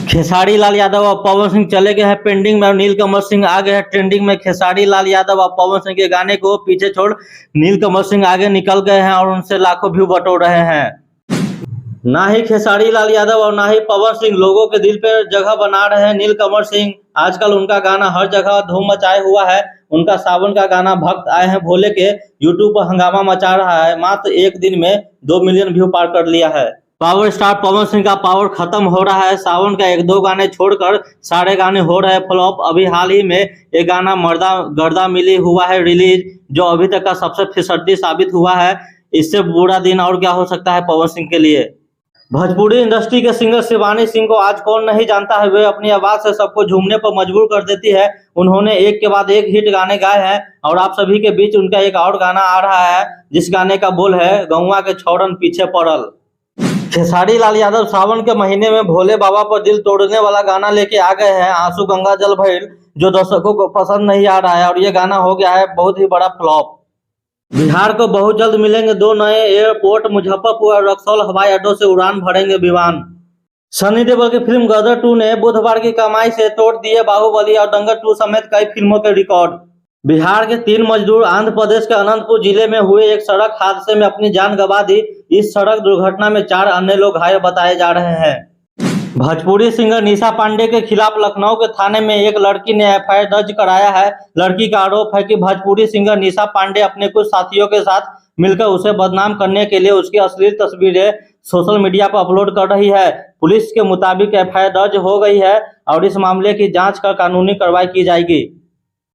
खेसारी लाल यादव और पवन सिंह चले गए हैं पेंडिंग में और नीलकमल सिंह आ गए हैं ट्रेंडिंग में। खेसारी लाल यादव और पवन सिंह के गाने को पीछे छोड़ नीलकमल सिंह आगे निकल गए हैं और उनसे लाखों व्यू बटोर रहे हैं। ना ही खेसारी लाल यादव और ना ही पवन सिंह लोगों के दिल पर जगह बना रहे हैं। नीलकमल सिंह आजकल उनका गाना हर जगह धूम मचाए हुआ है। उनका सावन का गाना भक्त आए हैं भोले के यूट्यूब पर हंगामा मचा रहा है। मात्र एक दिन में 2 मिलियन व्यू पार कर लिया है। पावर स्टार पवन सिंह का पावर खत्म हो रहा है। सावन का 1-2 गाने छोड़कर सारे गाने हो रहे हैं फ्लॉप। अभी हाल ही में एक गाना मर्दा गर्दा मिली हुआ है रिलीज, जो अभी तक का सबसे फिसड्डी साबित हुआ है। इससे बुरा दिन और क्या हो सकता है पवन सिंह के लिए। भोजपुरी इंडस्ट्री के सिंगर शिवानी सिंह को आज कौन नहीं जानता है। वे अपनी आवाज से सबको झूमने पर मजबूर कर देती है। उन्होंने एक के बाद एक हिट गाने गाए हैं और आप सभी के बीच उनका एक और गाना आ रहा है जिस गाने का बोल है गौवा के छौड़न पीछे पड़ल। खेसारी लाल यादव सावन के महीने में भोले बाबा पर दिल तोड़ने वाला गाना लेके आ गए हैं आंसू गंगा जल भइल, जो दर्शकों को पसंद नहीं आ रहा है और ये गाना हो गया है बहुत ही बड़ा फ्लॉप। बिहार को बहुत जल्द मिलेंगे 2 नए एयरपोर्ट, मुजफ्फरपुर और रक्सौल हवाई अड्डों से उड़ान भरेंगे विमान। सनी देओल की फिल्म गदर 2 ने बुधवार की कमाई से तोड़ दिए बाहुबली और दंगल 2 समेत कई फिल्मों के रिकॉर्ड। बिहार के 3 मजदूर आंध्र प्रदेश के अनंतपुर जिले में हुए एक सड़क हादसे में अपनी जान गंवा दी। इस सड़क दुर्घटना में 4 अन्य लोग घायल बताए जा रहे हैं। भोजपुरी सिंगर निशा पांडे के खिलाफ लखनऊ के थाने में एक लड़की ने एफआईआर दर्ज कराया है। लड़की का आरोप है कि भोजपुरी सिंगर निशा पांडे अपने कुछ साथियों के साथ मिलकर उसे बदनाम करने के लिए उसकी अश्लील तस्वीरें सोशल मीडिया पर अपलोड कर रही है। पुलिस के मुताबिक एफआईआर दर्ज हो गई है और इस मामले की जांच कर कानूनी कार्रवाई की जाएगी।